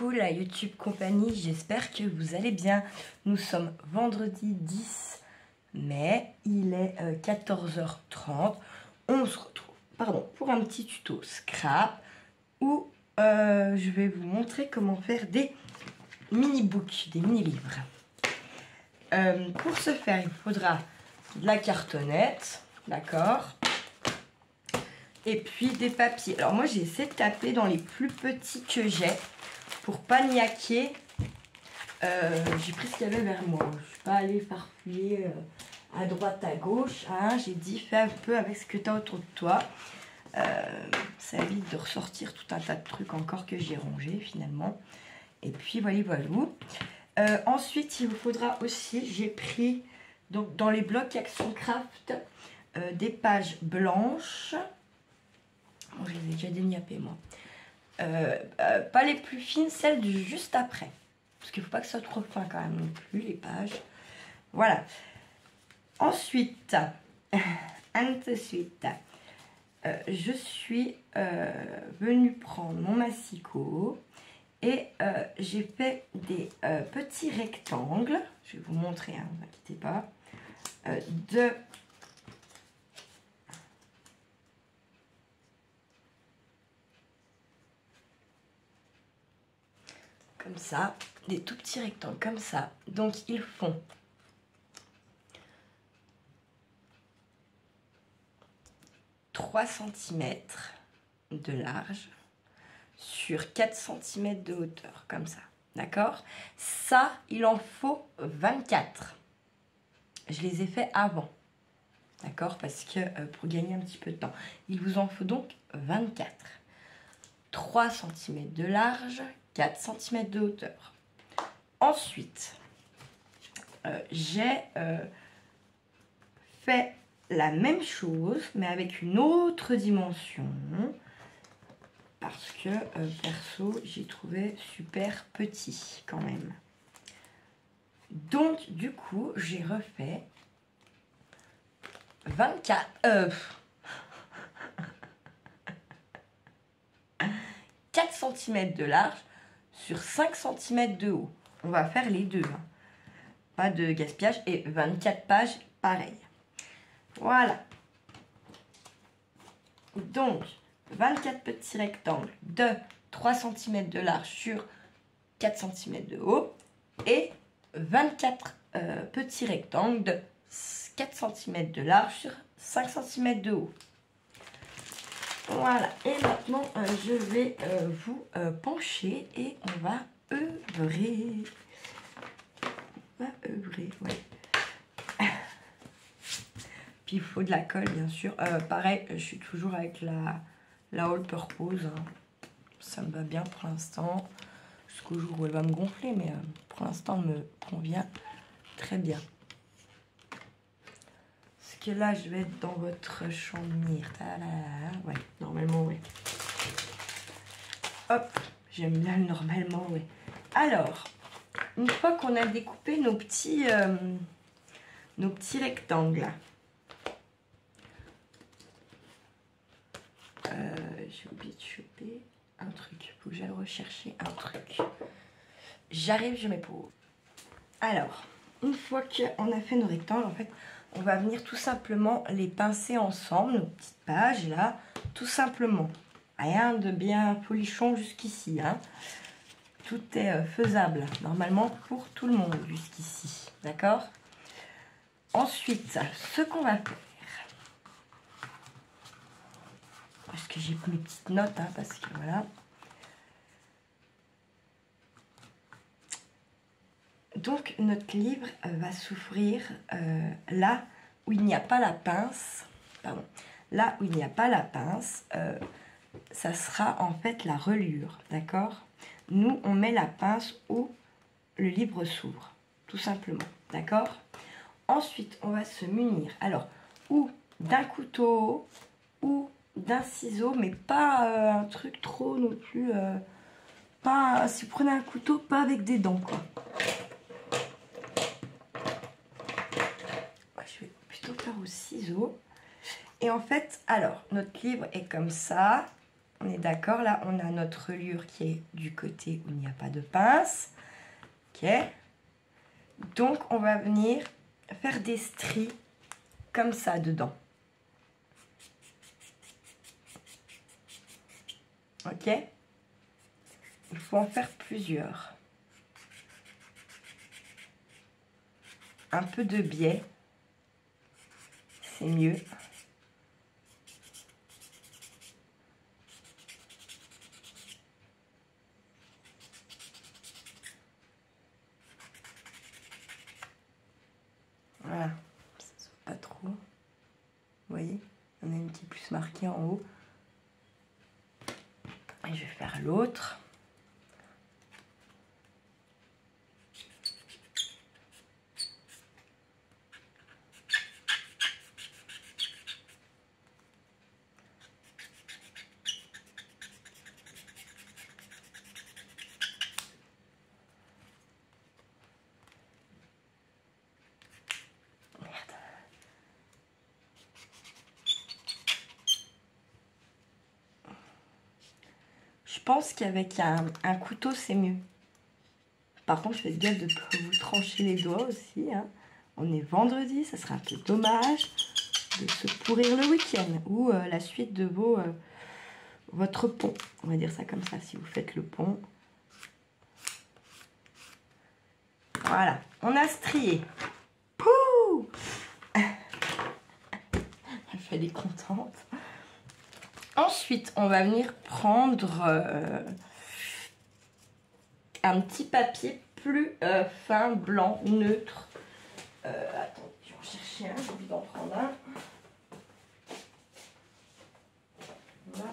Coucou la YouTube compagnie, j'espère que vous allez bien. Nous sommes vendredi 10 mai, il est 14h30. On se retrouve pour un petit tuto scrap où je vais vous montrer comment faire des mini-books, des mini-livres. Pour ce faire, il faudra de la cartonnette, d'accord, et puis des papiers. Alors moi j'ai essayé de taper dans les plus petits que j'ai pour pas niaquer. J'ai pris ce qu'il y avait vers moi. Je ne suis pas allée farfouiller à droite à gauche, hein. J'ai dit fais un peu avec ce que tu as autour de toi. Ça évite de ressortir tout un tas de trucs encore que j'ai rangé finalement. Et puis voilà. Ensuite il vous faudra aussi, j'ai pris donc dans les blocs Action Craft des pages blanches. Bon, je les ai déjà déniapées moi. Pas les plus fines, celles du juste après. Parce qu'il ne faut pas que ce soit trop fin quand même non plus, les pages. Voilà. Ensuite, je suis venue prendre mon massicot et j'ai fait des petits rectangles. Je vais vous montrer, hein, ne vous inquiétez pas. Comme ça, des tout petits rectangles comme ça. Donc ils font 3 cm de large sur 4 cm de hauteur, comme ça, d'accord. Ça, il en faut 24. Je les ai fait avant, d'accord, parce que pour gagner un petit peu de temps. Il vous en faut donc 24. 3 cm de large, 4 cm de hauteur. Ensuite, j'ai fait la même chose, mais avec une autre dimension. Parce que, perso, j'ai trouvé super petit quand même. Donc, du coup, j'ai refait 24... 4 cm de large sur 5 cm de haut. On va faire les deux, hein. Pas de gaspillage. Et 24 pages, pareil. Voilà. Donc, 24 petits rectangles de 3 cm de large sur 4 cm de haut. Et 24 petits rectangles de 4 cm de large sur 5 cm de haut. Voilà, et maintenant je vais vous pencher et on va œuvrer. Ouais. Puis il faut de la colle, bien sûr. Pareil, je suis toujours avec la All Purpose, hein. Ça me va bien pour l'instant. Jusqu'au jour où elle va me gonfler, mais pour l'instant, elle me convient très bien. Que là je vais être dans votre champ de mire. Ouais, normalement, ouais. Hop, j'aime bien le normalement, ouais. Alors, une fois qu'on a découpé nos petits rectangles, j'ai oublié de choper un truc. Il faut que j'aille rechercher un truc. J'arrive, je mets pour. Alors, une fois qu'on a fait nos rectangles, en fait, on va venir tout simplement les pincer ensemble, nos petites pages là, tout simplement. Rien de bien folichon jusqu'ici, hein. Tout est faisable, normalement, pour tout le monde jusqu'ici, d'accord. Ensuite, ce qu'on va faire, parce que j'ai pris mes petites notes, hein, parce que voilà. Donc, notre livre va s'ouvrir là où il n'y a pas la pince. Pardon. Là où il n'y a pas la pince, ça sera en fait la reliure, d'accord? Nous, on met la pince où le livre s'ouvre, tout simplement, d'accord? Ensuite, on va se munir, alors, ou d'un couteau, ou d'un ciseau, mais pas un truc trop non plus... pas, si vous prenez un couteau, pas avec des dents, quoi. Je vais plutôt faire au ciseau. Et en fait, alors, notre livre est comme ça. On est d'accord, là, on a notre reliure qui est du côté où il n'y a pas de pince. Ok. Donc, on va venir faire des stries comme ça dedans. Ok. Il faut en faire plusieurs. Un peu de biais, c'est mieux. Voilà, ça se voit pas trop. Vous voyez, on a une qui est plus marquée en haut. Et je vais faire l'autre. Je pense qu'avec un couteau, c'est mieux. Par contre, faites gaffe de ne pas vous trancher les doigts aussi. Hein. On est vendredi, ça serait un peu dommage de se pourrir le week-end ou la suite de votre pont. On va dire ça comme ça, si vous faites le pont. Voilà, on a strié. Pouh! Elle est contente. Ensuite, on va venir prendre un petit papier plus fin, blanc, neutre. Attends, je vais en chercher un, j'ai envie d'en prendre un. Voilà.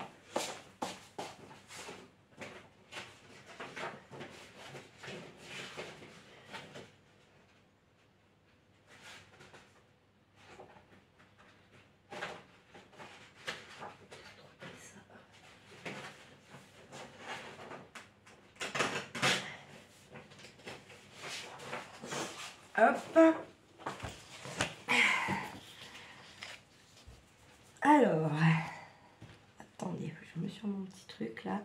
Hop. Alors, attendez, je me suis sur mon petit truc là.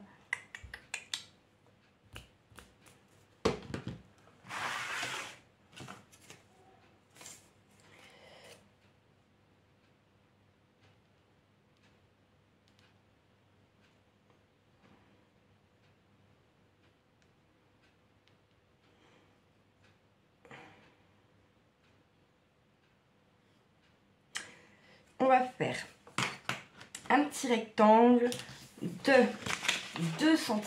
On va faire un petit rectangle de 2 cm.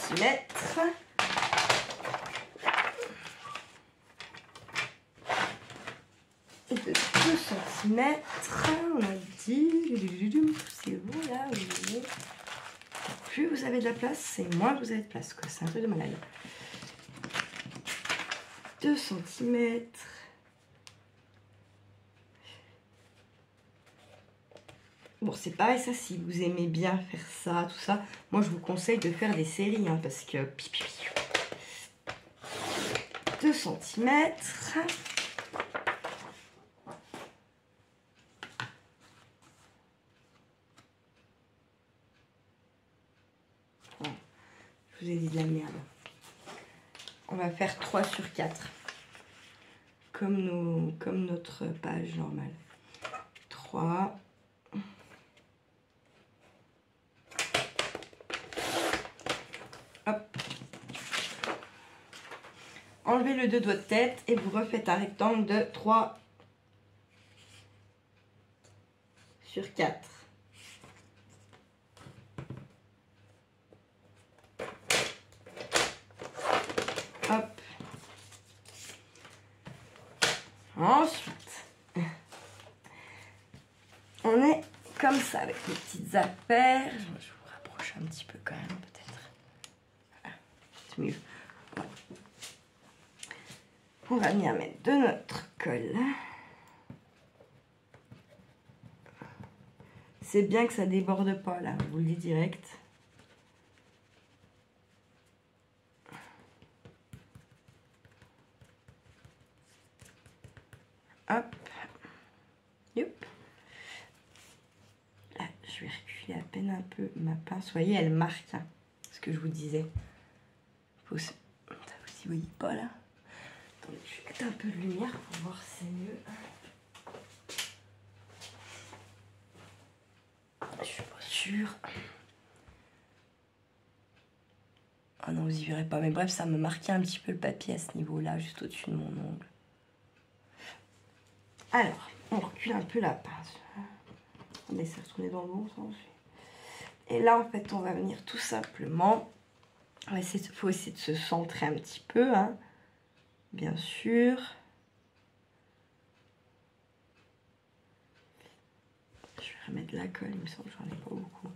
De 2 cm. On a dit, c'est vous là, plus vous avez de la place, c'est moins vous avez de place, quoi. C'est un peu de malade. 2 cm. Bon, c'est pareil, ça, si vous aimez bien faire ça, tout ça, moi, je vous conseille de faire des séries, hein, parce que... 2 cm. Je vous ai dit de la merde. On va faire 3 sur 4. Comme notre page normale. 3. Hop. Enlevez le 2 doigts de tête et vous refaites un rectangle de 3 sur 4. Hop. Ensuite, on est comme ça avec les petites affaires. Je vous rapproche un petit peu quand même, peut-être. Voilà, c'est mieux. Voilà. On va venir mettre de notre colle. C'est bien que ça déborde pas là, je vous le dis direct. Hop. Youp. Là, je vais reculer à peine prenne un peu ma pince. Vous voyez, elle marque, hein, ce que je vous disais. Vous voyez pas là. Attendez, je vais mettre un peu de lumière pour voir si c'est mieux. Je suis pas sûre. Ah non, vous y verrez pas. Mais bref, ça me marquait un petit peu le papier à ce niveau-là, juste au-dessus de mon ongle. Alors, on recule un peu la pince. On essaie de retourner dans le bon sens. Et là, en fait, on va venir tout simplement... Il faut essayer de se centrer un petit peu, hein, bien sûr. Je vais remettre de la colle, il me semble que j'en ai pas beaucoup.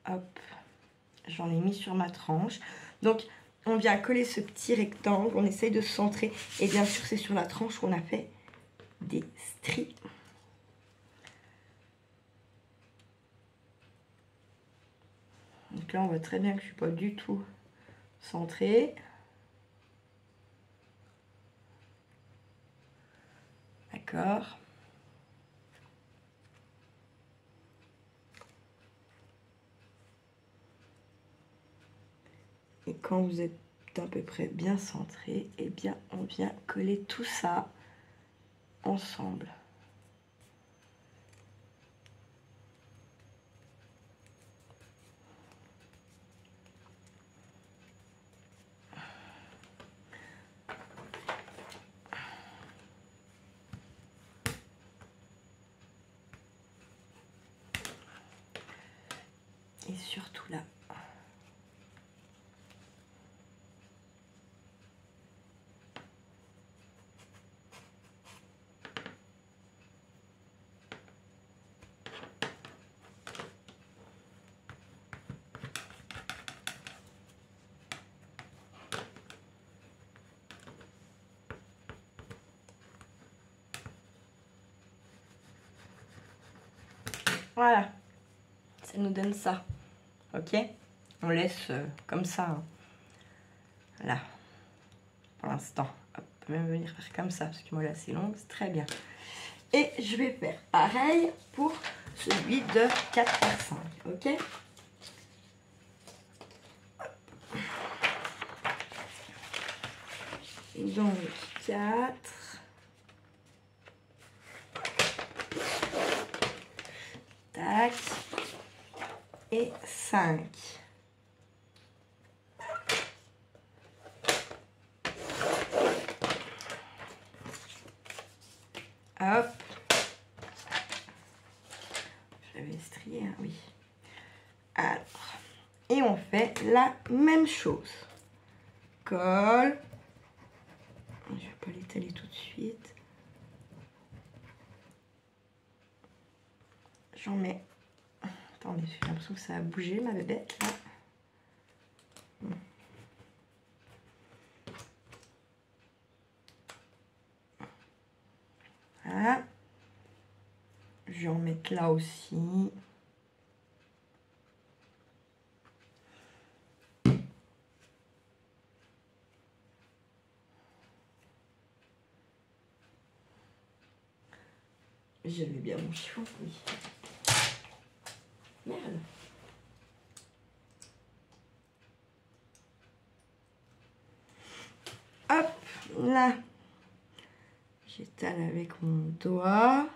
Hop, j'en ai mis sur ma tranche. Donc, on vient coller ce petit rectangle, on essaye de se centrer. Et bien sûr, c'est sur la tranche qu'on a fait des stries. Donc là, on voit très bien que je ne suis pas du tout centrée. D'accord. Et quand vous êtes à peu près bien centré, eh bien, on vient coller tout ça ensemble. Et surtout là. Voilà, ça nous donne ça, ok? On laisse comme ça, hein. Là, pour l'instant. On peut même venir faire comme ça, parce que moi là c'est long, c'est très bien. Et je vais faire pareil pour celui de 4 par 5, ok? Donc 4... Tac. Et 5. Hop. J'avais strié, hein, oui. Alors. Et on fait la même chose. Colle. Je vais pas l'étaler tout de suite. J'en mets... Attendez, j'ai l'impression que ça a bougé, ma bébête, là. Voilà. Je vais en mettre là aussi. J'avais bien mon chiffon, oui. Merde. Hop, là. J'étale avec mon doigt.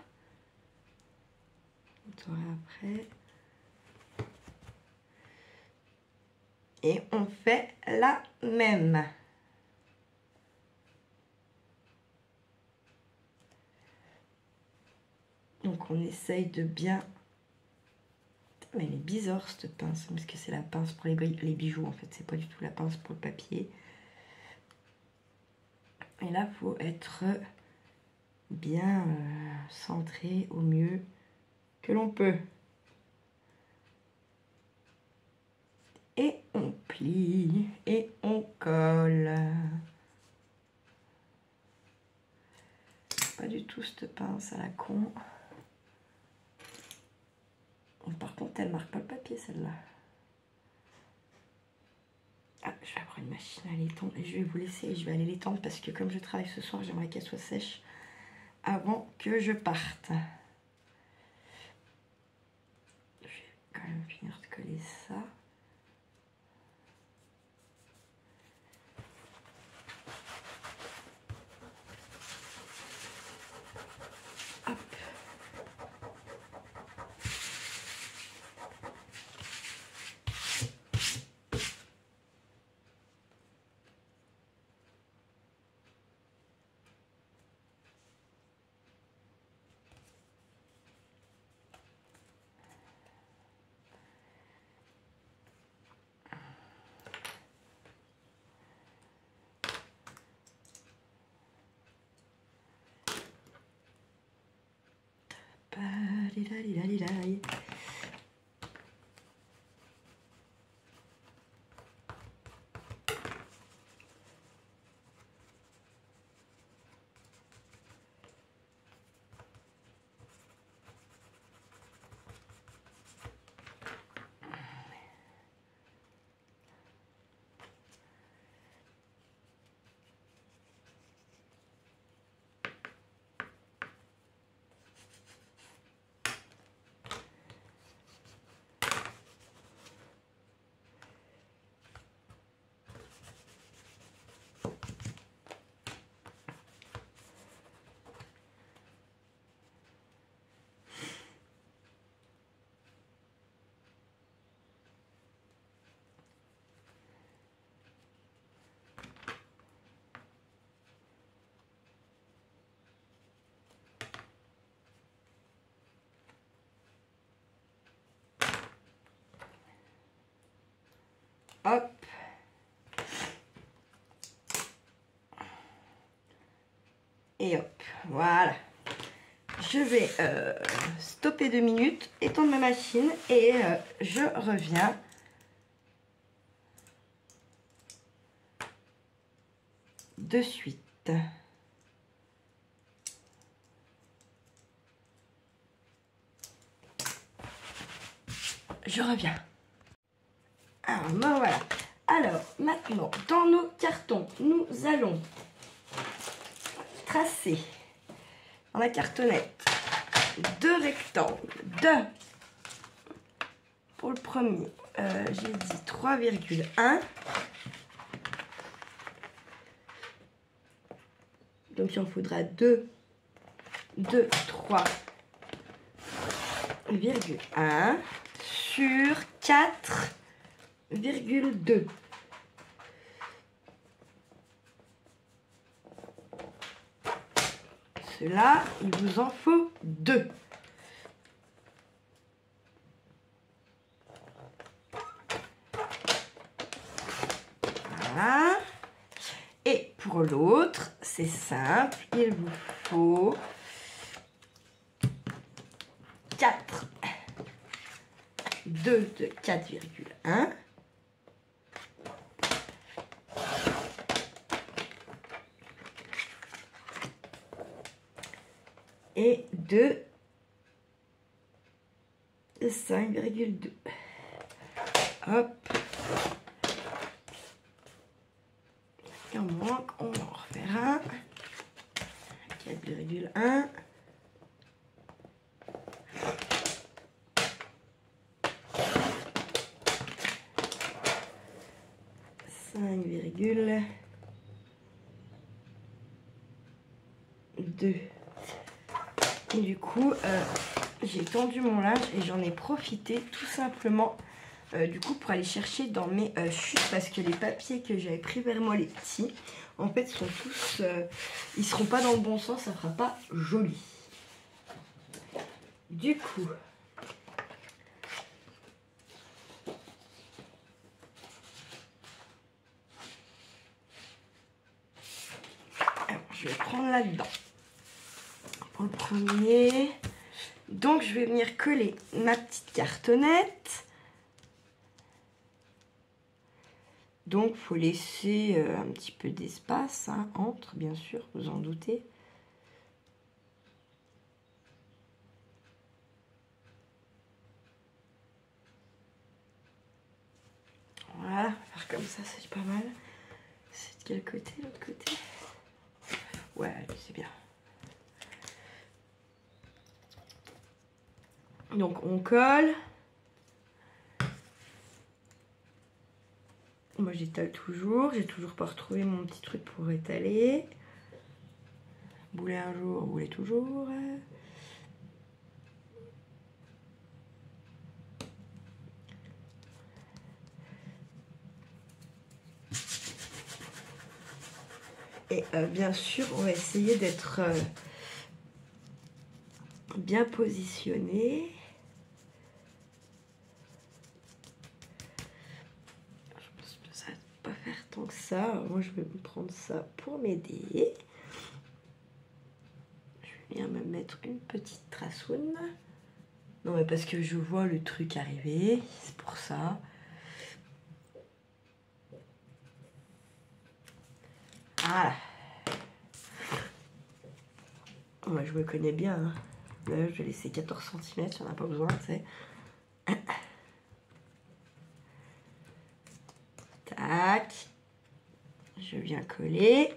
Après. Et on fait la même. Donc on essaye de bien... Mais elle est bizarre cette pince, parce que c'est la pince pour les bijoux en fait, c'est pas du tout la pince pour le papier. Et là, il faut être bien centré au mieux que l'on peut. Et on plie et on colle. Pas du tout cette pince à la con. Par contre, elle marque pas le papier celle-là. Ah, je vais avoir une machine à l'étendre et je vais vous laisser et je vais aller l'étendre parce que comme je travaille ce soir, j'aimerais qu'elle soit sèche avant que je parte. Je vais quand même finir de coller ça. Hop. Hop. Et hop, voilà. Je vais stopper 2 minutes, étendre ma machine et je reviens. De suite. Je reviens. Alors, ben voilà. Alors, maintenant, dans nos cartons, nous allons tracer dans la cartonnette 2 rectangles de, pour le premier, j'ai dit 3,1. Donc, il en faudra 2, 3,1 sur 4,2. Cela, il vous en faut 2. Voilà. Et pour l'autre, c'est simple, il vous faut 4. 2 de 4,1. Et 2 de 5,2. Hop. Il en manque, on va en refaire un. 4,1. Et du coup, j'ai tendu mon linge et j'en ai profité tout simplement du coup pour aller chercher dans mes chutes parce que les papiers que j'avais pris vers moi, les petits, en fait sont tous, ils seront pas dans le bon sens, ça fera pas joli. Du coup, alors, je vais prendre là-dedans pour le premier. Donc je vais venir coller ma petite cartonnette. Donc il faut laisser un petit peu d'espace hein, entre, bien sûr, vous en doutez. Voilà, faire comme ça, c'est pas mal. C'est de quel côté, l'autre côté? Ouais, c'est bien. Donc on colle. Moi j'étale toujours, j'ai toujours pas retrouvé mon petit truc pour étaler. Bouler un jour, bouler toujours. Et bien sûr, on va essayer d'être bien positionné. Je pense que ça ne va pas faire tant que ça. Moi, je vais me prendre ça pour m'aider. Je vais bien me mettre une petite traçoune. Non, mais parce que je vois le truc arriver, c'est pour ça. Voilà. Moi, je me connais bien. Hein. Là, je vais laisser 14 cm, il n'y en a pas besoin, tu sais. Tac. Je viens coller.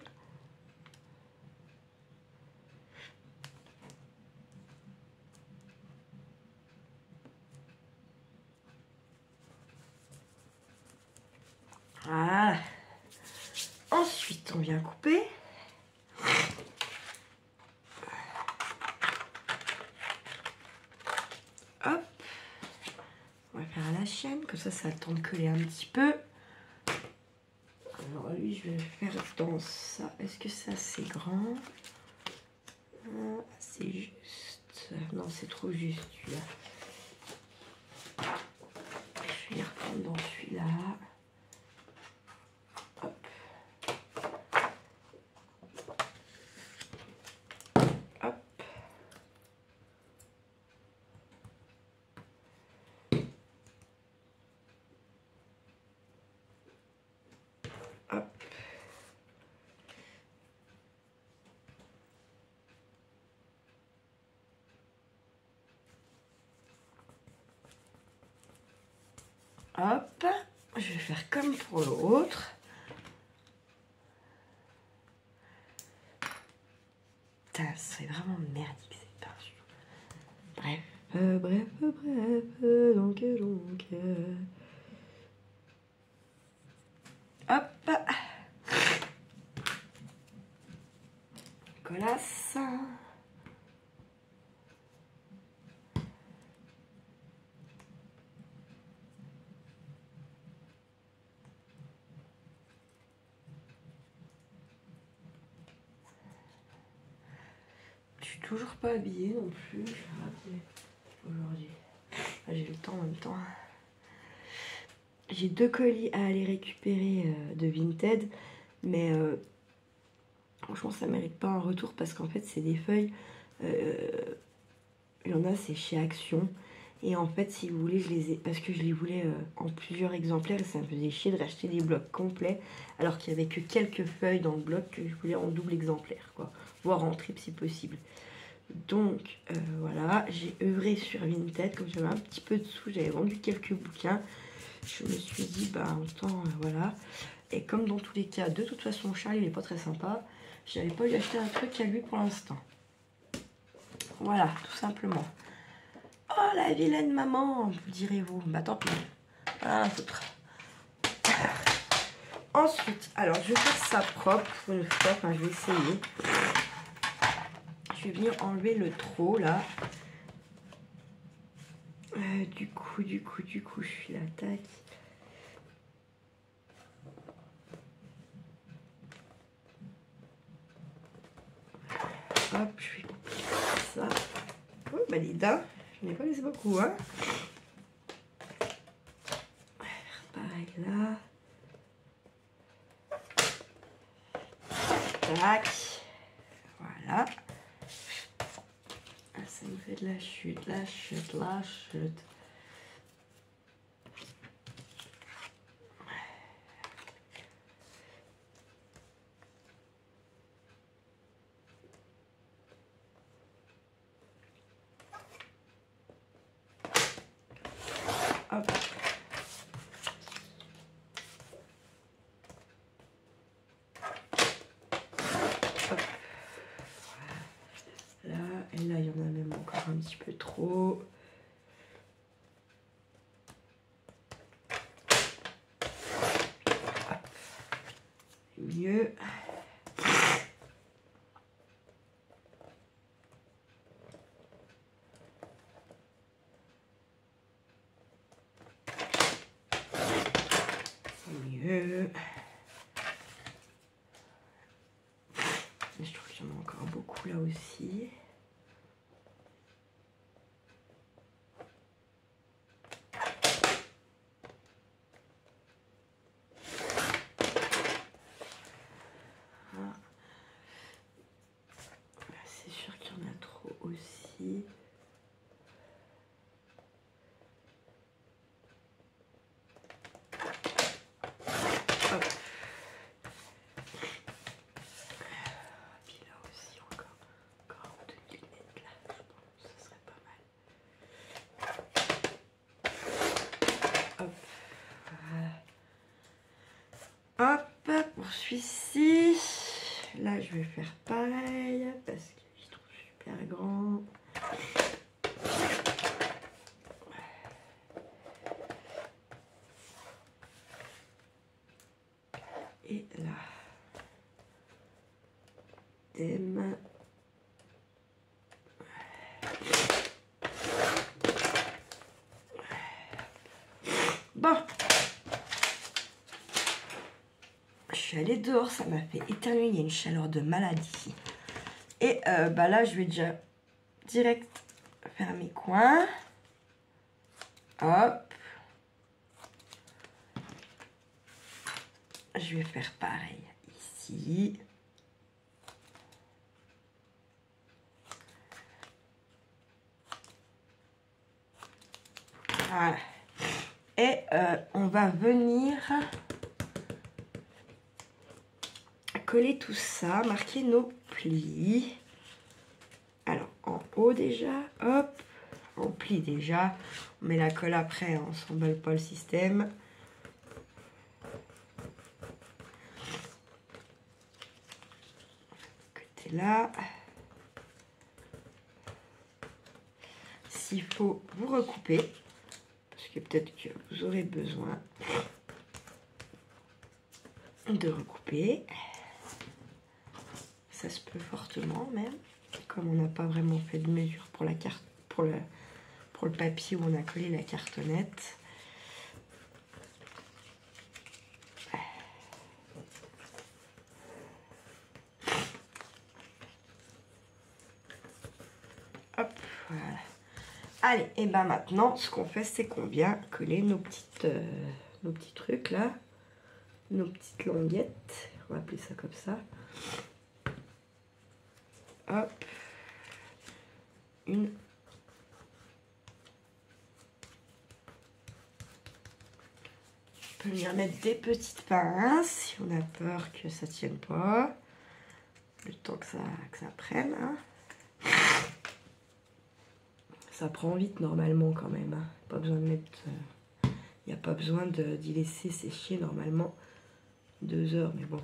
Voilà. Ensuite, on vient couper. Hop. On va faire à la chaîne, comme ça a le temps de coller un petit peu. Alors lui, je vais le faire dans ça. Est-ce que ça, c'est grand? C'est juste... Non, c'est trop juste, celui-là. Je vais y reprendre dans celui-là. Hop. Hop. Hop. Hop, je vais faire comme pour l'autre. C'est vraiment merdique cette peinture. Bref, donc. Hop. Collasse. Je suis toujours pas habillée non plus. Je vais rappeler aujourd'hui. J'ai le temps en même temps. J'ai 2 colis à aller récupérer de Vinted, mais franchement ça mérite pas un retour parce qu'en fait c'est des feuilles. Il y en a c'est chez Action. Et en fait, si vous voulez, je les ai... Parce que je les voulais en plusieurs exemplaires et ça me faisait chier de racheter des blocs complets alors qu'il n'y avait que quelques feuilles dans le bloc que je voulais en double exemplaire, quoi. Voire en triple si possible. Donc, voilà, j'ai œuvré sur Vinted. Comme j'avais un petit peu de sous, j'avais vendu quelques bouquins. Je me suis dit, bah, autant, voilà. Et comme dans tous les cas, de toute façon, Charles, il n'est pas très sympa. J'avais pas lui acheter un truc à lui pour l'instant. Voilà, tout simplement. Oh, la vilaine maman, vous direz-vous. Bah, tant pis. Ah, foutre. Ensuite, alors, je vais faire ça propre pour une fois. Enfin, je vais essayer. Je vais venir enlever le trop, là. Du coup, je suis là. Tac. Hop, je vais couper ça. Oh, bah, les dents. Je n'ai pas laissé beaucoup, hein. On va faire pareil là. Tac. Voilà. Ah, ça me fait de la chute, la chute, la chute. Hop. mieux. Mieux. Mais je trouve qu'il y en a encore beaucoup là aussi. C'est sûr qu'il y en a trop aussi. Hop. Puis là aussi encore deux lunettes là, je pense que ce serait pas mal. Hop. Voilà. Hop, pour celui-ci, là je vais faire pareil parce que je trouve super grand. Et là, thème. Bon, je suis allée dehors, ça m'a fait éternuer, il y a une chaleur de malade ici. Et bah là, je vais déjà direct faire mes coins. Hop. Je vais faire pareil ici. Voilà. Et on va venir coller tout ça, marquer nos plis. Alors, en haut déjà, hop, on plie déjà. On met la colle après, hein, on s'emballe pas le système. Côté là. S'il faut, vous recouper. Parce que peut-être que vous aurez besoin de recouper. Ça se peut fortement même. Comme on n'a pas vraiment fait de mesure pour la carte, pour le papier où on a collé la cartonnette. Hop, voilà. Allez, et ben maintenant, ce qu'on fait, c'est qu'on vient coller nos petits trucs là, nos petites languettes. On va appeler ça comme ça. Hop, une. On peut venir mettre des petites pinces si on a peur que ça tienne pas. Le temps que ça prenne. Hein. Ça prend vite normalement quand même. Hein. Pas besoin de mettre. Il n'y a pas besoin d'y laisser sécher normalement 2 heures, mais bon.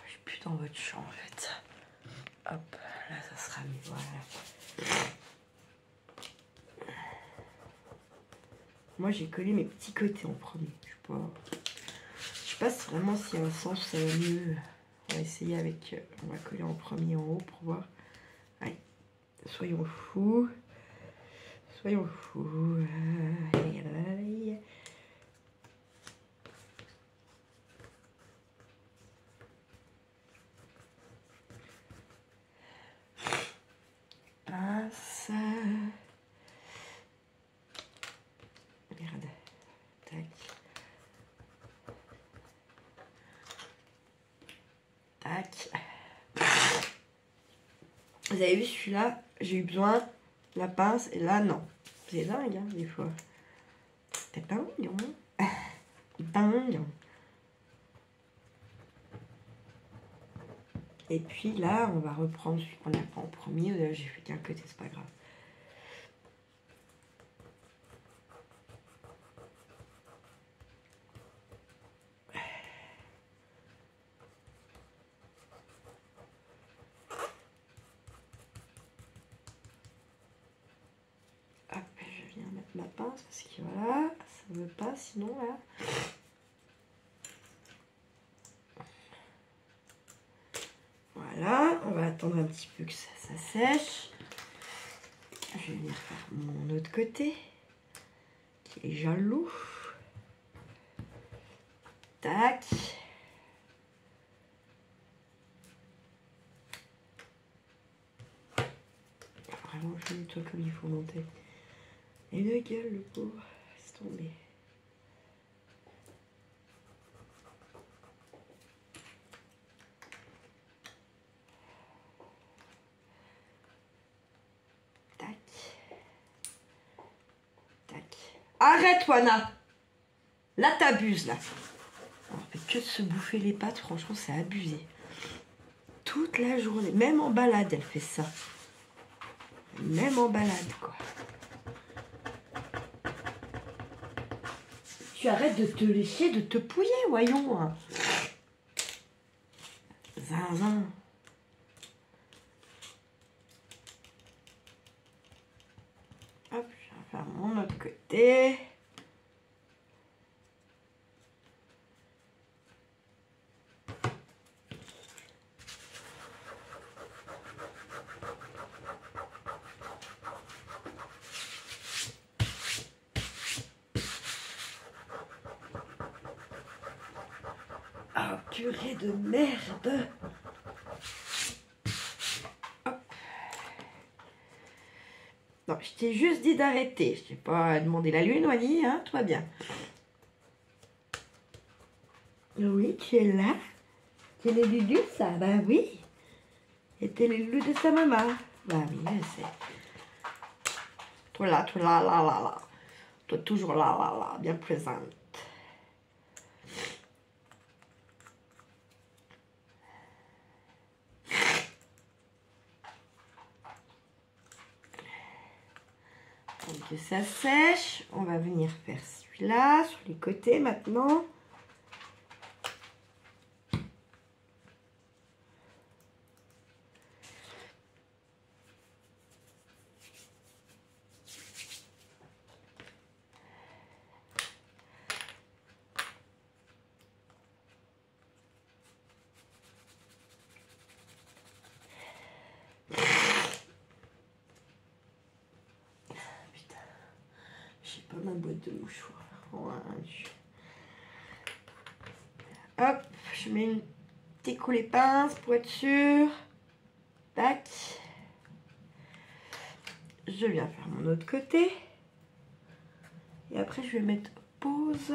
Je suis plus dans votre champ en fait. Hop, là ça sera mieux. Voilà. Moi j'ai collé mes petits côtés en premier. Je sais pas vraiment s'il y a un sens, ça va mieux. On va essayer avec. On va coller en premier en haut pour voir. Allez, soyons fous. Soyons fous. Allez, allez. Pince. Merde. Tac. Tac. Vous avez vu celui-là, j'ai eu besoin de la pince et là non. C'est dingue hein, des fois. C'est dingue. Hein. Dingue. Et puis là, on va reprendre celui qu'on a fait en premier. J'ai fait qu'un côté, c'est pas grave. Hop, je viens mettre ma pince parce que voilà, ça ne veut pas sinon là. Voilà, on va attendre un petit peu que ça sèche. Je vais venir faire mon autre côté qui est jaloux. Tac. Vraiment, je nettoie comme il faut monter. Et le gueule, le pauvre, laisse tomber. Tac. Tac. Arrête, Wana! Là, t'abuses, là. On fait que de se bouffer les pattes, franchement, c'est abusé. Toute la journée, même en balade, elle fait ça. Même en balade, quoi. Tu arrêtes de te lécher, de te pouiller, voyons. Hein. Zinzin. Hop, je vais faire mon autre côté. Oh, purée de merde. Hop. Non, je t'ai juste dit d'arrêter. Je t'ai pas demandé la lune, Wally, hein, tout va bien. Oui, tu es là. Tu es les loulous, ça? Bah oui. Et t'es les loulous de sa maman. Bah oui, je sais. Toi là, là, là, là. Toi toujours là, là, là, bien présente. Que ça sèche, on va venir faire celui-là sur les côtés maintenant. J'ai pas ma boîte de mouchoirs. Hop, je mets une petite coulée pince pour être sûr. Tac. Je viens faire mon autre côté. Et après, je vais mettre pause.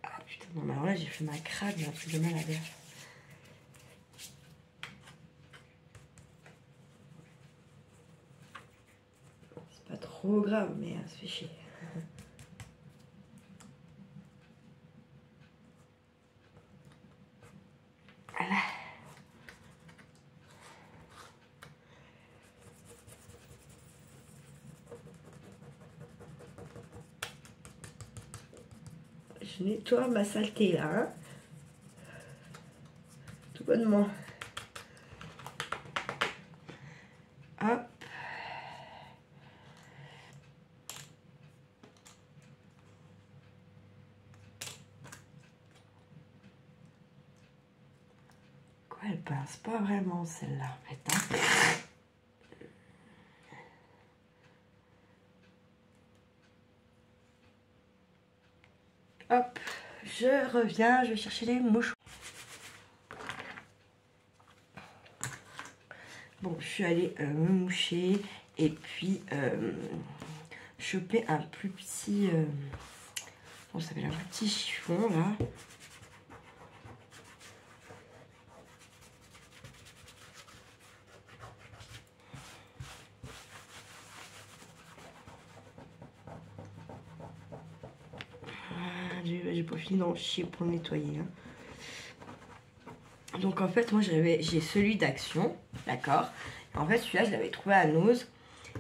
Ah putain, non, mais alors là, j'ai fait ma craque, j'ai un truc de mal à dire. C'est pas trop grave, mais ça fait chier. Voilà. Je nettoie ma saleté là. Hein. Tout bonnement. Hop. Quoi, elle pince pas vraiment celle-là en fait. Hein. Hop, je reviens, je vais chercher les mouchoirs. Bon, je suis allée me moucher et puis choper un plus petit, on s'appelle un plus petit chiffon là. J'ai pas fini d'en chier pour le nettoyer. Hein. Donc en fait, moi j'ai celui d'Action, d'accord. En fait, celui-là, je l'avais trouvé à Nose.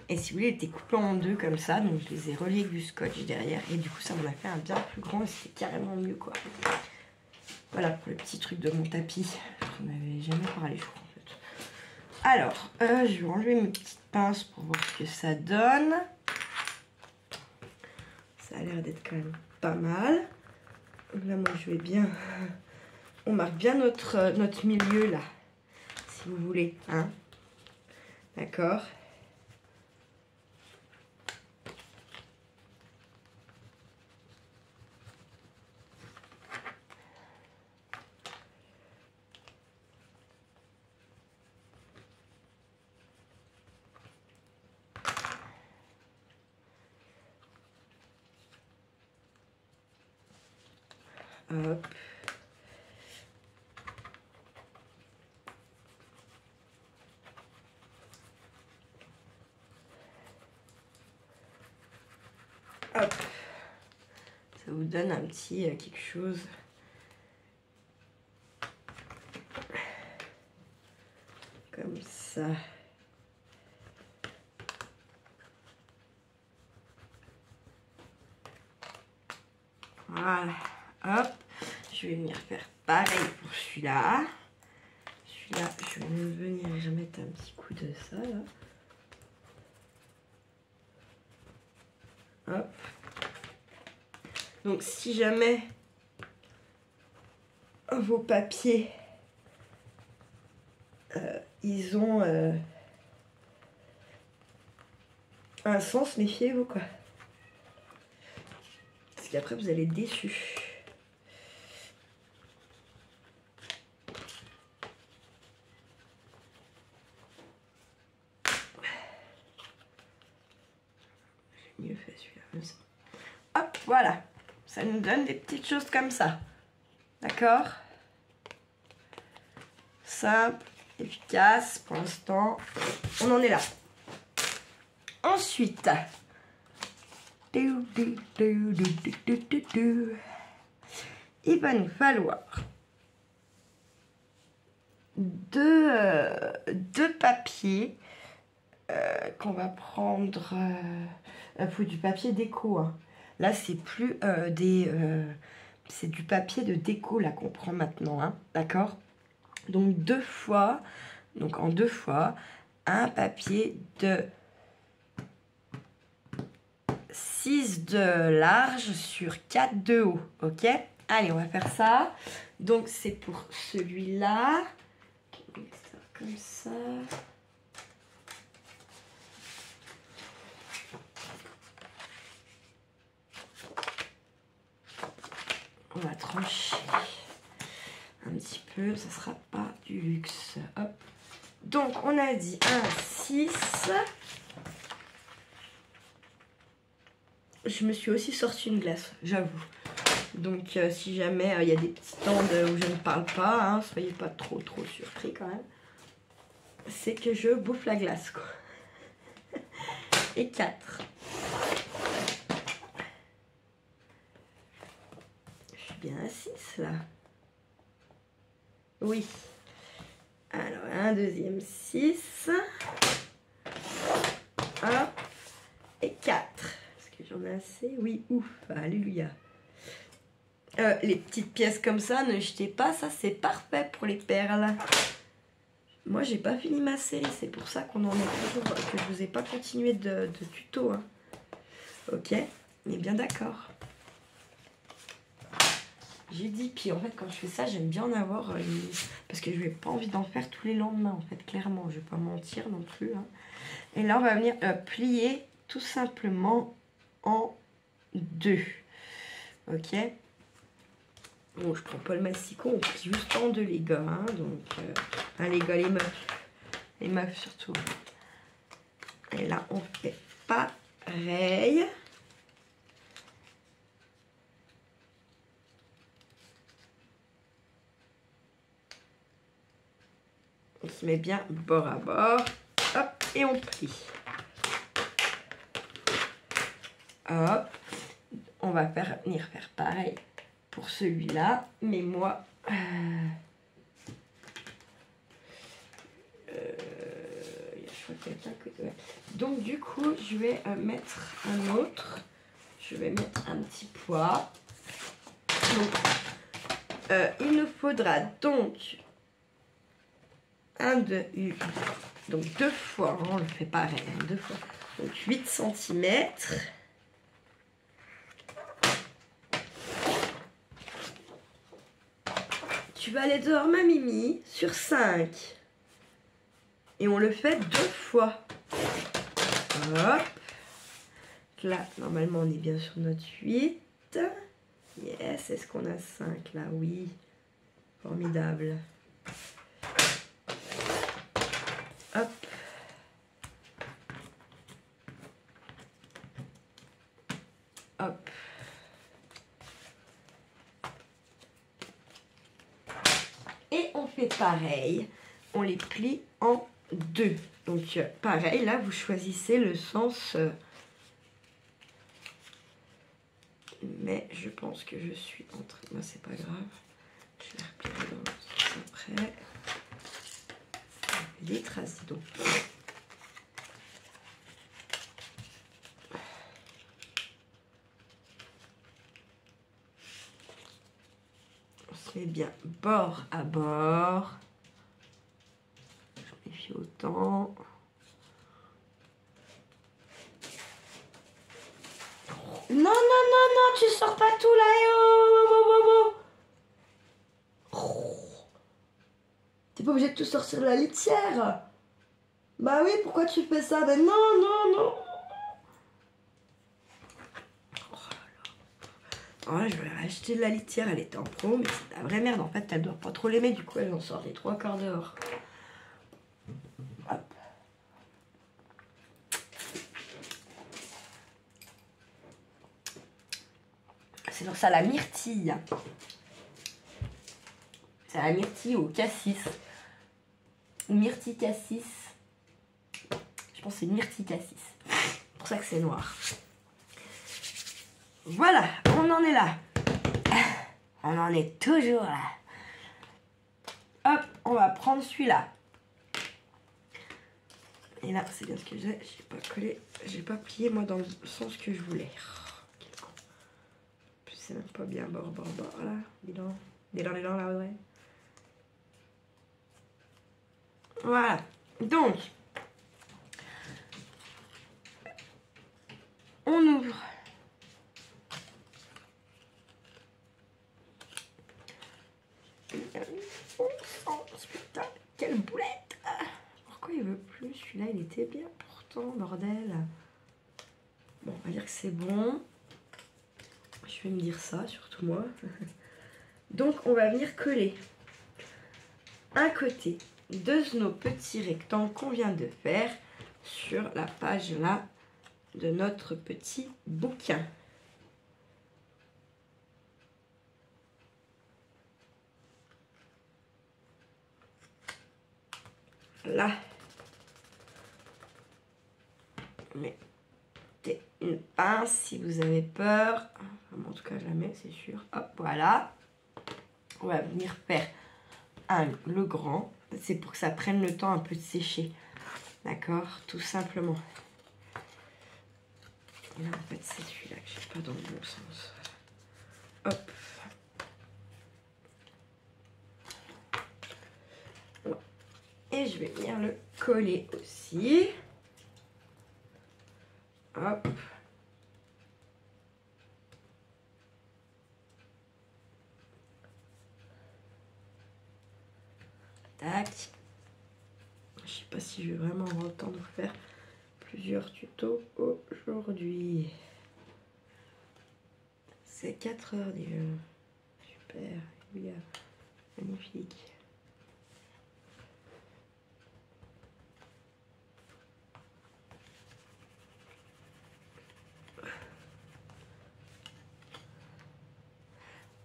Et si vous voulez, il était coupé en deux comme ça. Donc je les ai reliés avec du scotch derrière. Et du coup, ça m'en a fait un bien plus grand. Et c'était carrément mieux, quoi. Voilà pour le petit truc de mon tapis. On n'avait jamais parlé, je crois, en fait. Alors, je vais enlever mes petites pinces pour voir ce que ça donne. Ça a l'air d'être quand même pas mal. Là, moi, je vais bien... On marque bien notre milieu, là. Si vous voulez, hein. D'accord. Hop. Hop. Ça vous donne un petit quelque chose. Comme ça. Voilà. Hop. Je vais venir faire pareil pour celui-là. Celui-là, je vais venir remettre un petit coup de ça, là. Hop. Donc, si jamais vos papiers, ils ont un sens, méfiez-vous, quoi. Parce qu'après, vous allez être déçus. J'ai mieux fait celui-là, comme ça. Hop, voilà. Ça nous donne des petites choses comme ça. D'accord? Simple, efficace. Pour l'instant, on en est là. Ensuite, il va nous falloir deux papiers qu'on va prendre. Il faut du papier déco. Hein. Là, c'est plus c'est du papier de déco là qu'on prend maintenant. Hein, d'accord? Donc en deux fois, un papier de 6 de large sur 4 de haut. Ok? Allez, on va faire ça. Donc, c'est pour celui-là. Comme ça. On va trancher un petit peu. Ça sera pas du luxe. Hop. Donc, on a dit un 6. Je me suis aussi sorti une glace, j'avoue. Donc, si jamais il y a des petits temps où je ne parle pas, hein, soyez pas trop surpris quand même. C'est que je bouffe la glace, quoi. Et 4. Je suis bien à 6, là. Oui. Alors, un deuxième 6. Hop. Et 4. J'en ai assez, oui, ouf, alléluia. Les petites pièces comme ça, ne jetez pas, ça c'est parfait pour les perles. Moi j'ai pas fini ma série, c'est pour ça qu'on en est toujours, que je vous ai pas continué de tuto. Hein. Ok, on est bien d'accord. J'ai dit, puis en fait quand je fais ça, j'aime bien en avoir parce que je n'ai pas envie d'en faire tous les lendemains, en fait, clairement, je vais pas mentir non plus. Hein. Et là on va venir plier tout simplement en 2. Ok. Bon, je prends pas le massicot, on plie juste en 2 les gars. Hein, donc, les gars, les meufs. Les meufs surtout. Et là, on fait pareil. On se met bien bord à bord. Hop, et on plie. Hop. On va venir faire pareil pour celui-là. Mais moi... Donc du coup, je vais mettre un autre. Je vais mettre un petit poids. Donc, il nous faudra donc un de Donc 2 fois, hein, on le fait pareil, hein, 2 fois. Donc 8 cm. Tu vas aller dehors, ma Mimi, sur 5. Et on le fait 2 fois. Hop. Là, normalement, on est bien sur notre 8. Yes, est-ce qu'on a 5 là? Oui. Formidable. Hop. Hop. Et on fait pareil. On les plie en 2. Donc, pareil, là, vous choisissez le sens... mais je pense que je suis en train... Moi, c'est pas grave. Je vais replier dans l'autre sens après. Les traces, dis donc. On se met bien bord à bord. Je méfie autant. Non, non, non, non, tu sors pas tout là. T'es pas obligé de tout sortir de la litière. Bah oui, pourquoi tu fais ça? Ben non, non, non. Oh là, je vais racheter de la litière, elle était en pro, mais c'est la vraie merde. En fait, elle doit pas trop l'aimer, du coup, elle en sort les 3 quarts dehors. Hop. C'est dans ça la myrtille. C'est la myrtille au cassis. Ou myrtille cassis. Je pense que c'est myrtille cassis. C'est pour ça que c'est noir. Voilà, on en est là. On en est toujours là. Hop, on va prendre celui-là. Et là, c'est bien ce que j'ai pas collé, j'ai pas plié moi dans le sens que je voulais. C'est même pas bien bord là. Dis donc là, ouais. Voilà. Donc, on ouvre. Putain, quelle boulette! Pourquoi il veut plus? Celui-là, il était bien pourtant, bordel. Bon, on va dire que c'est bon. Je vais me dire ça, surtout moi. Donc, on va venir coller un côté de nos petits rectangles qu'on vient de faire sur la page là de notre petit bouquin. Là, mettez une pince si vous avez peur. Enfin, en tout cas, je la mets, c'est sûr. Hop, voilà. On va venir faire le grand. C'est pour que ça prenne le temps un peu de sécher. D'accord? Tout simplement. Et là, en fait, c'est celui-là que j'ai pas dans le bon sens. Hop. Et je vais venir le coller aussi. Hop. Tac. Je sais pas si je vais vraiment avoir le temps de vous faire plusieurs tutos aujourd'hui. C'est 4 heures déjà. Super. Oui, magnifique.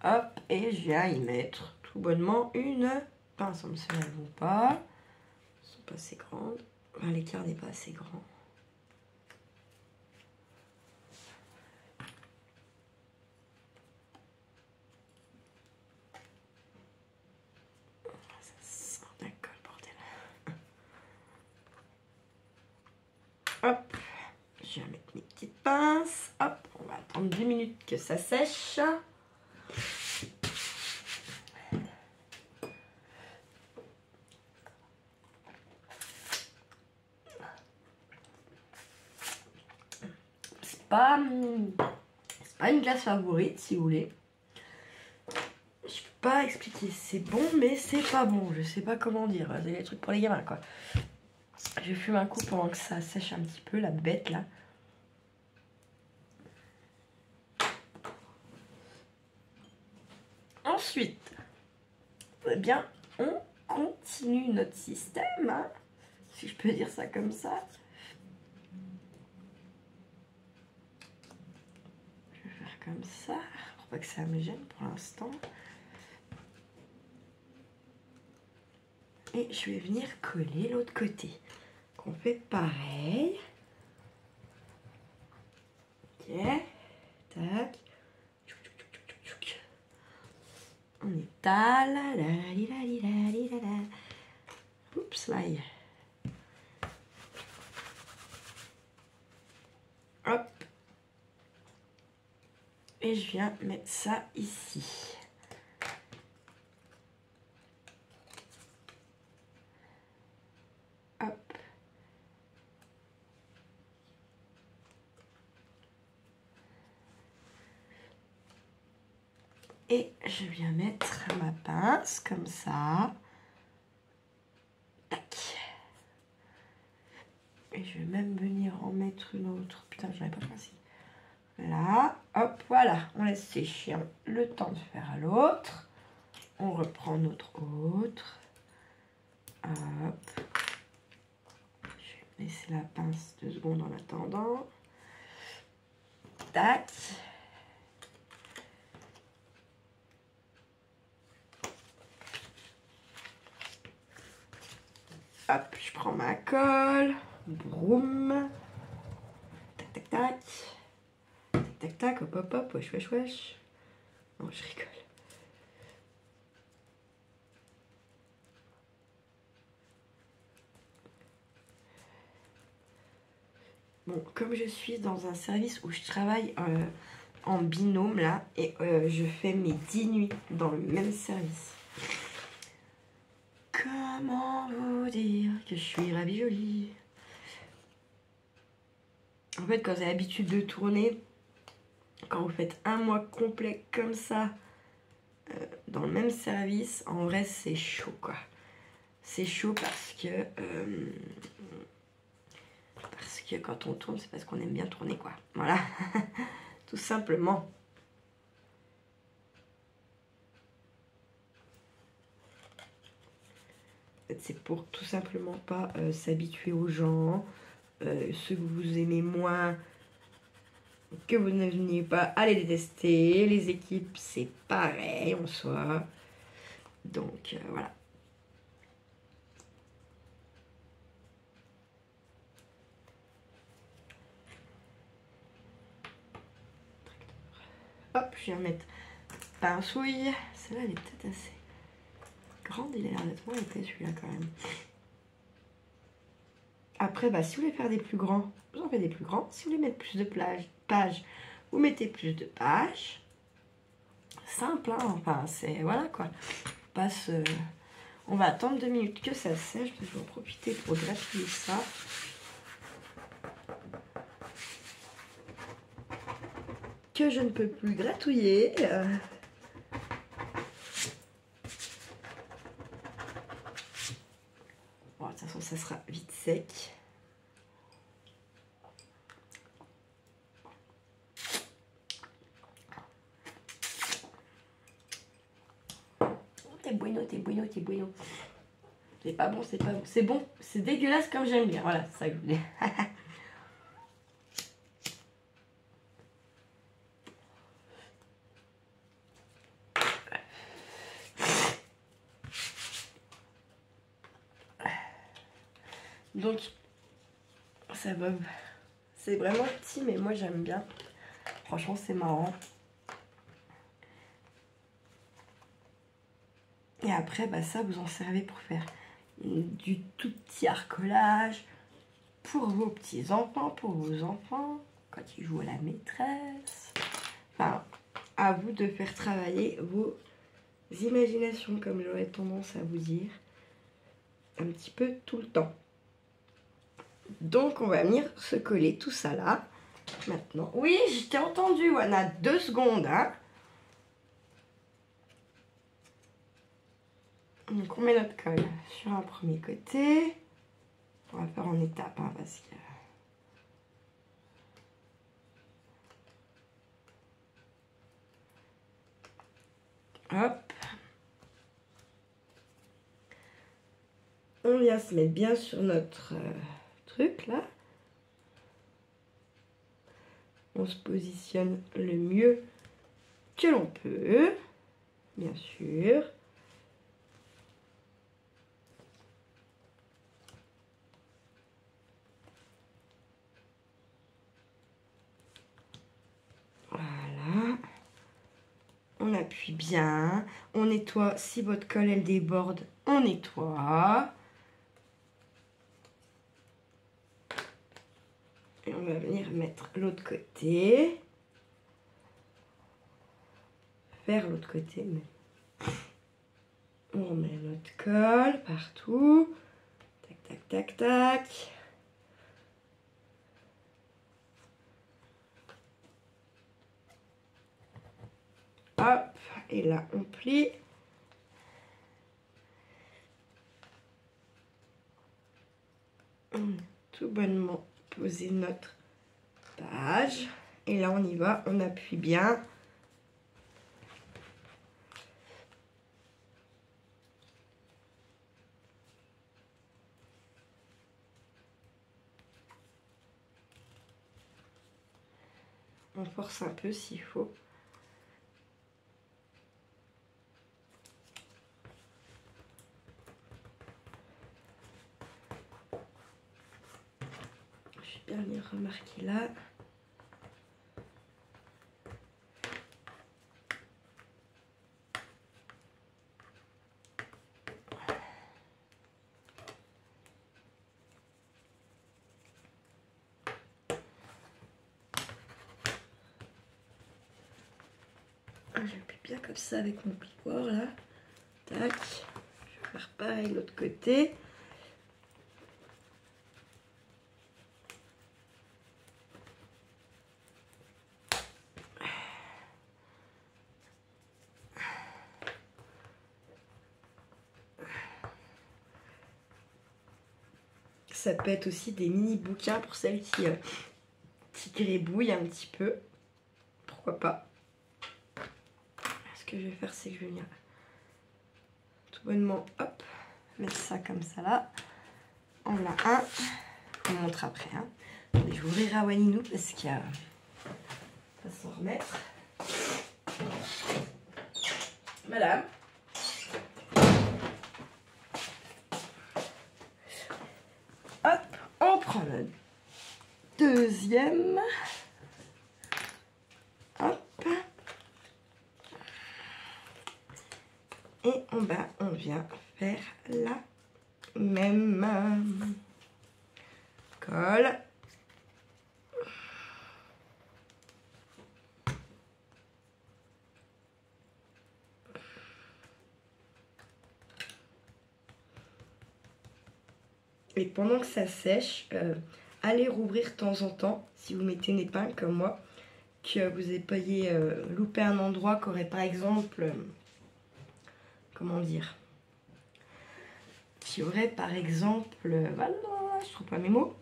Hop, et je viens y mettre tout bonnement une pince. Comme ça, elles ne vont pas. Elles sont pas assez grandes. Enfin, l'écart n'est pas assez grand. Ça sent la colle, bordel. Hop, je vais mettre mes petites pinces. Hop, on va attendre 2 minutes que ça sèche. pas une glace favorite, si vous voulez. Je peux pas expliquer. C'est bon, mais c'est pas bon. Je sais pas comment dire. C'est des trucs pour les gamins, quoi. Je fume un coup pendant que ça sèche un petit peu, la bête, là. Ensuite, eh bien, on continue notre système, hein, si je peux dire ça comme ça. Je vais faire comme ça, pour pas que ça me gêne pour l'instant. Et je vais venir coller l'autre côté. On fait pareil. Ok, tac. On étale. Oups, là. Hop. Et je viens mettre ça ici. Hop. Et je viens mettre ma pince comme ça. Tac. Et je vais même venir en mettre une autre. Putain, j'en ai pas pensé. Là, hop, voilà. On laisse sécher le temps de faire à l'autre. On reprend notre autre. Hop. Je vais laisser la pince 2 secondes en attendant. Tac. Hop, je prends ma colle. Broum. Tac, tac, tac. Tac, tac, tac. Hop, hop, hop. Wesh, wesh, wesh. Non, je rigole. Bon, comme je suis dans un service où je travaille en binôme, là, et je fais mes 10 nuits dans le même service. Comment vous dire que je suis ravie jolie? En fait, quand vous avez l'habitude de tourner, quand vous faites un mois complet comme ça, dans le même service, en vrai, c'est chaud, quoi. C'est chaud parce que quand on tourne, c'est parce qu'on aime bien tourner, quoi. Voilà, tout simplement. C'est pour tout simplement pas s'habituer aux gens, ceux que vous aimez moins, que vous ne veniez pas à les détester. Les équipes, c'est pareil en soi. Donc, voilà. Hop, je viens mettre pincouille. Celle-là, elle est peut-être assez grande. Il a l'air d'être moins épais, celui-là, quand même. Après, bah, si vous voulez faire des plus grands, vous en faites des plus grands. Si vous voulez mettre plus de pages, vous mettez plus de pages. Simple, hein. Enfin, c'est... Voilà, quoi. On va attendre 2 minutes que ça sèche. Je vais en profiter pour gratouiller ça. Que je ne peux plus gratouiller. Bon, de toute façon, ça sera vite sec. T'es bueno, t'es bueno, t'es bueno. C'est pas bon, c'est pas bon. C'est bon, c'est dégueulasse comme j'aime bien. Voilà, c'est ça que je voulais. Donc, ça va. C'est vraiment petit, mais moi j'aime bien. Franchement, c'est marrant. Et après, bah, ça, vous en servez pour faire du tout petit arcolage pour vos petits-enfants, pour vos enfants, quand ils jouent à la maîtresse. Enfin, à vous de faire travailler vos imaginations, comme j'aurais tendance à vous dire, un petit peu tout le temps. Donc, on va venir se coller tout ça là. Maintenant. Oui, je t'ai entendu, Wana. 2 secondes, hein. Donc, on met notre colle sur un premier côté. On va faire en étapes, hein, parce que... Hop. On vient se mettre bien sur notre truc, là. On se positionne le mieux que l'on peut, bien sûr. Voilà. On appuie bien. On nettoie. Si votre colle, elle déborde, on nettoie. Et on va venir mettre l'autre côté. Vers l'autre côté. On met notre colle partout. Tac, tac, tac, tac. Hop, et là on plie. On a tout bonnement posé notre page. Et là on y va, on appuie bien. On force un peu s'il faut. Je vais bien les remarquer là. J'appuie bien comme ça avec mon plioir là. Tac. Je vais faire pareil de l'autre côté. Ça peut être aussi des mini bouquins pour celles qui gribouillent un petit peu. Pourquoi pas. Ce que je vais faire, c'est que je vais venir tout bonnement, hop, mettre ça comme ça là. On a un. Je vous montre après. Hein. Et je vais ouvrir à Waninou parce qu'il va s'en remettre. Madame. Hop, on prend le deuxième. Hop. Et en bas, on vient faire la même colle. Et pendant que ça sèche, allez rouvrir de temps en temps, si vous mettez une épingle comme moi, que vous n'ayez pas loupé un endroit qui aurait par exemple, comment dire, qui aurait par exemple, voilà, je trouve pas mes mots,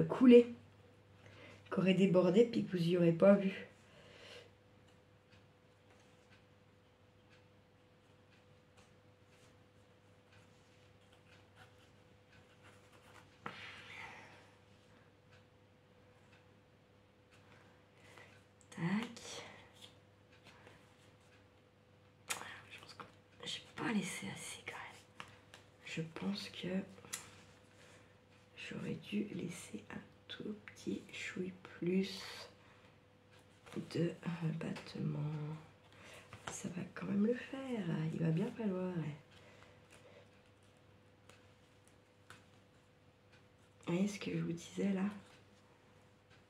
coulé, qui aurait débordé puis que vous n'y aurez pas vu. Laisser assez quand même. Je pense que j'aurais dû laisser un tout petit chouille plus de battement. Ça va quand même le faire. Il va bien falloir. Vous voyez ce que je vous disais là?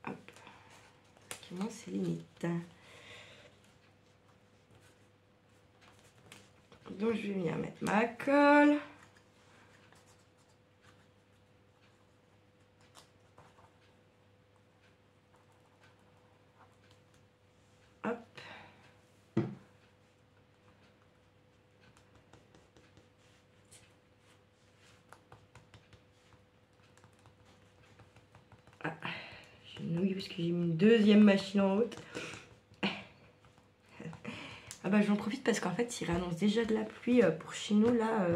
Hop. Comment c'est limite. Donc je vais venir mettre ma colle. Oui, parce que j'ai mis une deuxième machine en route. Ah bah j'en profite parce qu'en fait, il réannonce déjà de la pluie pour chez nous, là,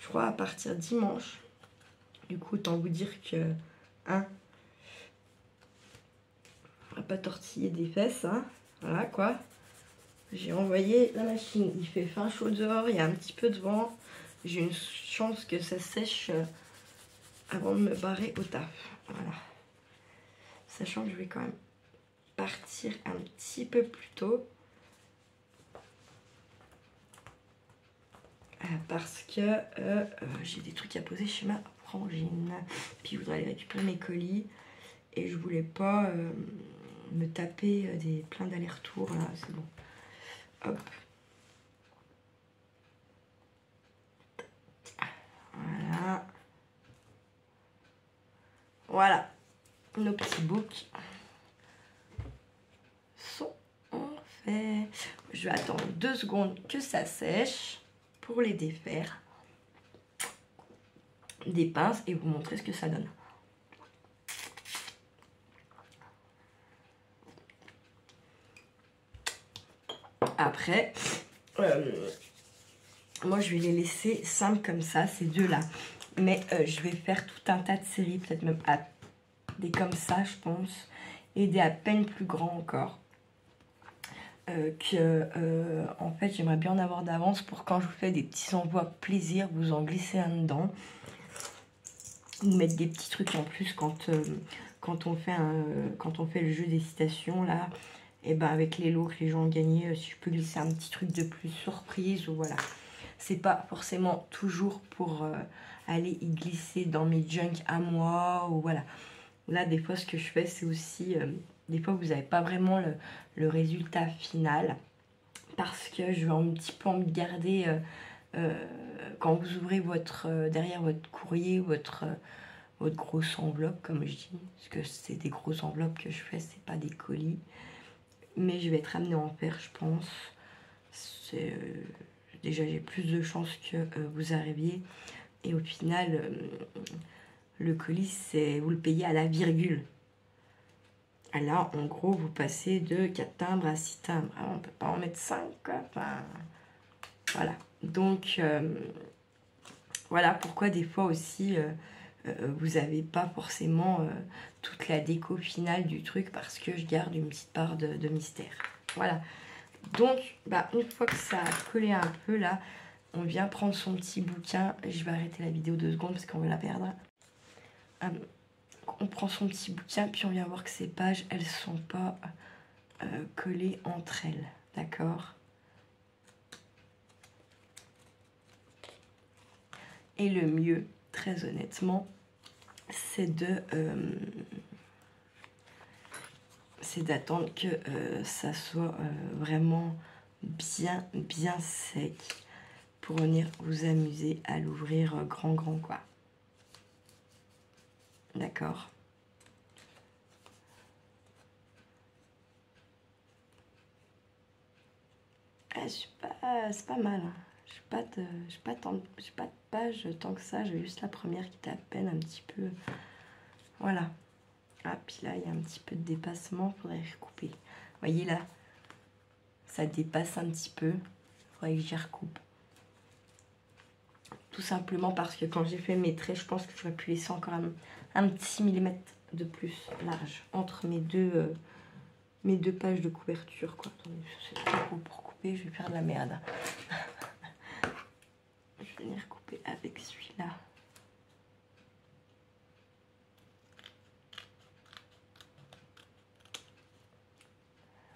je crois à partir de dimanche. Du coup, autant vous dire que... Hein, on va pas tortiller des fesses, hein. Voilà, quoi. J'ai envoyé la machine. Il fait fin chaud dehors, il y a un petit peu de vent. J'ai une chance que ça sèche avant de me barrer au taf. Voilà. Sachant que je vais quand même partir un petit peu plus tôt. Parce que j'ai des trucs à poser chez ma frangine. Puis je voudrais aller récupérer mes colis. Et je voulais pas me taper plein d'allers-retours. Là, c'est bon. Hop. Voilà. Voilà. Nos petits books sont faits. Je vais attendre 2 secondes que ça sèche pour les défaire des pinces et vous montrer ce que ça donne. Après, moi je vais les laisser simples comme ça, ces deux-là. Mais je vais faire tout un tas de séries, peut-être même des comme ça, je pense. Et des à peine plus grands encore. En fait, j'aimerais bien en avoir d'avance pour quand je vous fais des petits envois plaisir, vous en glissez un dedans. Ou mettre des petits trucs en plus quand on fait le jeu des citations, là. Et ben avec les lots que les gens ont gagnés, si je peux glisser un petit truc de plus surprise, ou voilà. C'est pas forcément toujours pour aller y glisser dans mes junk à moi, ou voilà. Là, des fois, ce que je fais, c'est aussi... des fois, vous n'avez pas vraiment le résultat final. Parce que je vais un petit peu en garder... quand vous ouvrez derrière votre courrier, votre grosse enveloppe, comme je dis. Parce que c'est des grosses enveloppes que je fais, c'est pas des colis. Mais je vais être amenée à en faire, je pense. Déjà, j'ai plus de chances que vous arriviez. Et au final... le colis, vous le payez à la virgule. Là, en gros, vous passez de 4 timbres à 6 timbres. Ah, on ne peut pas en mettre 5, quoi. Enfin, voilà. Donc, voilà pourquoi des fois aussi, vous n'avez pas forcément toute la déco finale du truc parce que je garde une petite part de mystère. Voilà. Donc, bah, une fois que ça a collé un peu, là, on vient prendre son petit bouquin. Je vais arrêter la vidéo 2 secondes parce qu'on va la perdre. On prend son petit bouquin, puis on vient voir que ces pages, elles sont pas collées entre elles, d'accord? Et le mieux, très honnêtement, c'est d'attendre que ça soit vraiment bien sec pour venir vous amuser à l'ouvrir grand quoi. D'accord. C'est pas mal. J'ai pas de page tant que ça. J'ai juste la première qui était à peine un petit peu. Voilà. Ah, puis là, il y a un petit peu de dépassement. Faudrait recouper. Vous voyez là, ça dépasse un petit peu. Faudrait que j'y recoupe. Tout simplement parce que quand j'ai fait mes traits, je pense que j'aurais pu laisser encore un petit millimètre de plus large entre mes deux pages de couverture, quoi. Attendez, c'est trop gros pour couper, je vais faire de la merde. Je vais venir couper avec celui-là.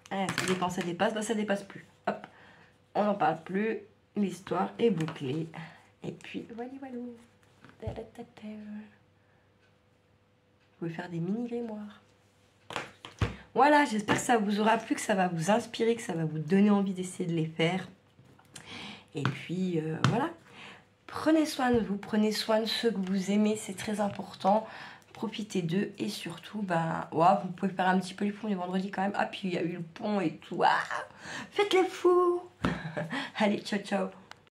Ah, ça dépend, ça dépasse, bah ça dépasse plus. Hop, on n'en parle plus, l'histoire est bouclée. Et puis, voilà. Vous pouvez faire des mini grimoires. Voilà, j'espère que ça vous aura plu, que ça va vous inspirer, que ça va vous donner envie d'essayer de les faire. Et puis, voilà. Prenez soin de vous, prenez soin de ceux que vous aimez, c'est très important. Profitez d'eux et surtout, ben, ouais, vous pouvez faire un petit peu les fous les vendredis quand même. Ah, puis il y a eu le pont et tout. Ah, faites les fous. Allez, ciao.